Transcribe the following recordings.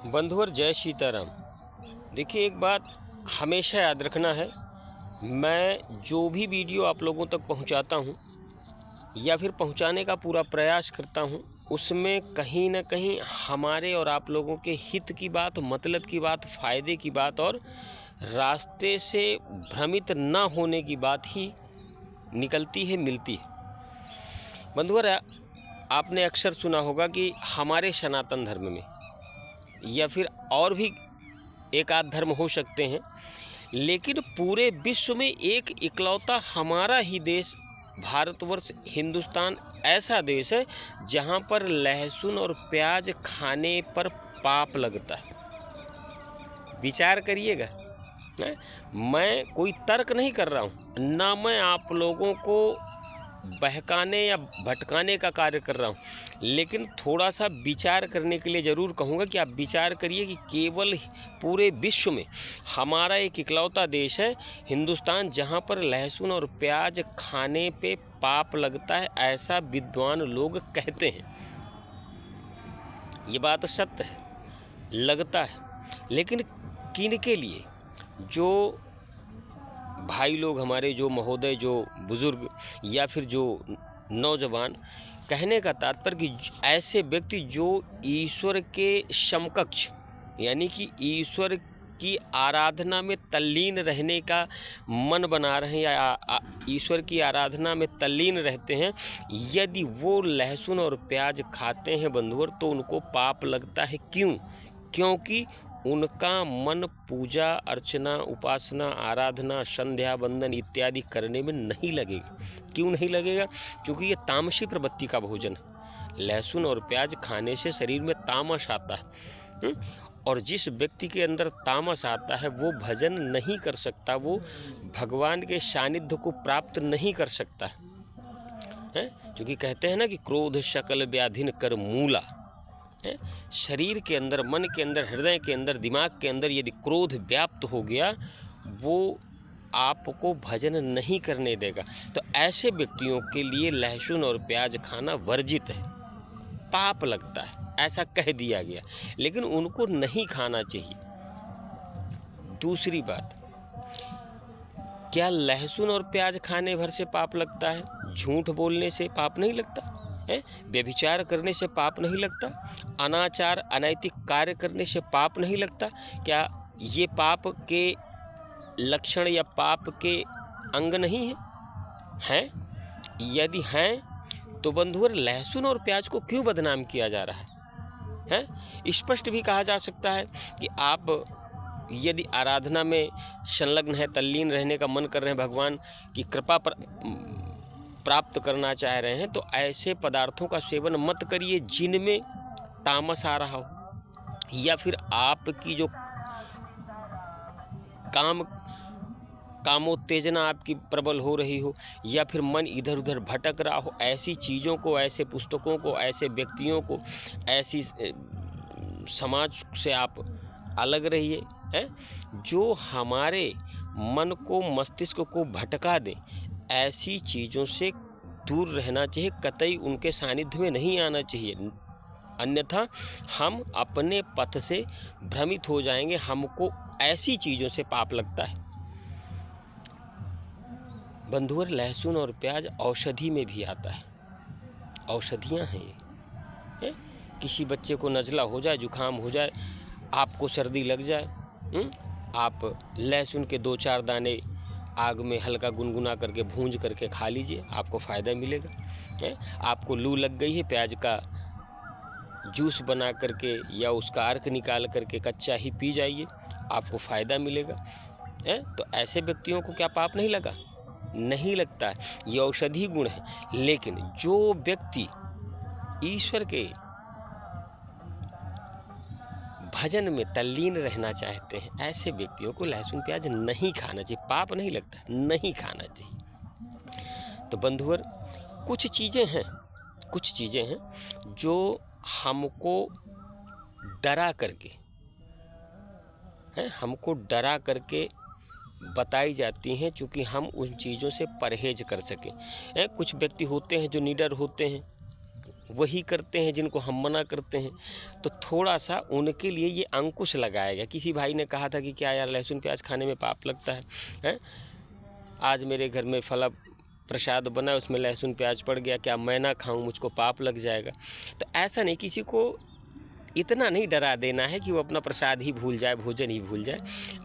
बंधुवर जय सीताराम। देखिए, एक बात हमेशा याद रखना है, मैं जो भी वीडियो आप लोगों तक पहुंचाता हूं या फिर पहुंचाने का पूरा प्रयास करता हूं, उसमें कहीं ना कहीं हमारे और आप लोगों के हित की बात, मतलब की बात, फ़ायदे की बात और रास्ते से भ्रमित ना होने की बात ही निकलती है, मिलती है। बंधुवर, आपने अक्सर सुना होगा कि हमारे सनातन धर्म में या फिर और भी एक आध धर्म हो सकते हैं, लेकिन पूरे विश्व में एक इकलौता हमारा ही देश भारतवर्ष, हिंदुस्तान ऐसा देश है जहाँ पर लहसुन और प्याज खाने पर पाप लगता है। विचार करिएगा। मैं कोई तर्क नहीं कर रहा हूँ, ना मैं आप लोगों को बहकाने या भटकाने का कार्य कर रहा हूँ, लेकिन थोड़ा सा विचार करने के लिए ज़रूर कहूँगा कि आप विचार करिए कि केवल पूरे विश्व में हमारा एक इकलौता देश है हिंदुस्तान, जहाँ पर लहसुन और प्याज खाने पे पाप लगता है, ऐसा विद्वान लोग कहते हैं। ये बात सत्य है, लगता है, लेकिन किन के लिए? जो भाई लोग हमारे, जो महोदय, जो बुज़ुर्ग या फिर जो नौजवान, कहने का तात्पर्य कि ऐसे व्यक्ति जो ईश्वर के समकक्ष यानी कि ईश्वर की आराधना में तल्लीन रहने का मन बना रहे हैं या ईश्वर की आराधना में तल्लीन रहते हैं, यदि वो लहसुन और प्याज खाते हैं बंधुवर, तो उनको पाप लगता है। क्यों? क्योंकि उनका मन पूजा अर्चना, उपासना, आराधना, संध्या वंदन इत्यादि करने में नहीं लगेगा। क्यों नहीं लगेगा? क्योंकि ये तामसी प्रवृत्ति का भोजन है। लहसुन और प्याज खाने से शरीर में तामस आता है, और जिस व्यक्ति के अंदर तामस आता है वो भजन नहीं कर सकता, वो भगवान के सानिध्य को प्राप्त नहीं कर सकता है। क्योंकि कहते हैं ना कि क्रोध सकल व्याधिन कर मूला। शरीर के अंदर, मन के अंदर, हृदय के अंदर, दिमाग के अंदर यदि क्रोध व्याप्त हो गया, वो आपको भजन नहीं करने देगा। तो ऐसे व्यक्तियों के लिए लहसुन और प्याज खाना वर्जित है, पाप लगता है, ऐसा कह दिया गया, लेकिन उनको नहीं खाना चाहिए। दूसरी बात, क्या लहसुन और प्याज खाने भर से पाप लगता है? झूठ बोलने से पाप नहीं लगता है? व्यभिचार करने से पाप नहीं लगता? अनाचार, अनैतिक कार्य करने से पाप नहीं लगता? क्या ये पाप के लक्षण या पाप के अंग नहीं हैं? यदि हैं तो बंधुवर, लहसुन और प्याज को क्यों बदनाम किया जा रहा है? स्पष्ट भी कहा जा सकता है कि आप यदि आराधना में संलग्न है, तल्लीन रहने का मन कर रहे हैं, भगवान की कृपा पर प्राप्त करना चाह रहे हैं, तो ऐसे पदार्थों का सेवन मत करिए जिनमें तामस आ रहा हो, या फिर आपकी जो कामोत्तेजना आपकी प्रबल हो रही हो, या फिर मन इधर उधर भटक रहा हो। ऐसी चीज़ों को, ऐसे पुस्तकों को, ऐसे व्यक्तियों को, ऐसी समाज से आप अलग रहिए, जो हमारे मन को, मस्तिष्क को भटका दें। ऐसी चीज़ों से दूर रहना चाहिए, कतई उनके सानिध्य में नहीं आना चाहिए, अन्यथा हम अपने पथ से भ्रमित हो जाएंगे। हमको ऐसी चीज़ों से पाप लगता है। बंधुवर, लहसुन और प्याज औषधि में भी आता है, औषधियाँ हैं ये। किसी बच्चे को नज़ला हो जाए, जुकाम हो जाए, आपको सर्दी लग जाए, आप लहसुन के 2-4 दाने आग में हल्का गुनगुना करके भूंज करके खा लीजिए, आपको फ़ायदा मिलेगा। आपको लू लग गई है, प्याज का जूस बना करके या उसका अर्क निकाल करके कच्चा ही पी जाइए, आपको फ़ायदा मिलेगा। तो ऐसे व्यक्तियों को क्या पाप नहीं लगा? नहीं लगता है, ये औषधि गुण है। लेकिन जो व्यक्ति ईश्वर के भजन में तल्लीन रहना चाहते हैं, ऐसे व्यक्तियों को लहसुन प्याज नहीं खाना चाहिए। पाप नहीं लगता, नहीं खाना चाहिए। तो बंधुवर, कुछ चीज़ें हैं जो हमको डरा करके बताई जाती हैं, चूँकि हम उन चीज़ों से परहेज कर सकें। कुछ व्यक्ति होते हैं जो निडर होते हैं, वही करते हैं जिनको हम मना करते हैं। तो थोड़ा सा उनके लिए ये अंकुश लगाएगा। किसी भाई ने कहा था कि क्या यार लहसुन प्याज खाने में पाप लगता है, हैं? आज मेरे घर में फला प्रसाद बना, उसमें लहसुन प्याज पड़ गया, क्या मैं ना खाऊं, मुझको पाप लग जाएगा? तो ऐसा नहीं, किसी को इतना नहीं डरा देना है कि वो अपना प्रसाद ही भूल जाए, भोजन ही भूल जाए।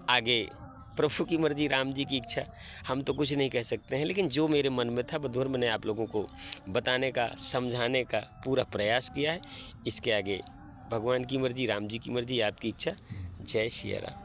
आगे प्रभु की मर्जी, राम जी की इच्छा, हम तो कुछ नहीं कह सकते हैं। लेकिन जो मेरे मन में था बधुर मैंने आप लोगों को बताने का, समझाने का पूरा प्रयास किया है। इसके आगे भगवान की मर्जी, राम जी की मर्जी, आपकी इच्छा। जय श्री राम।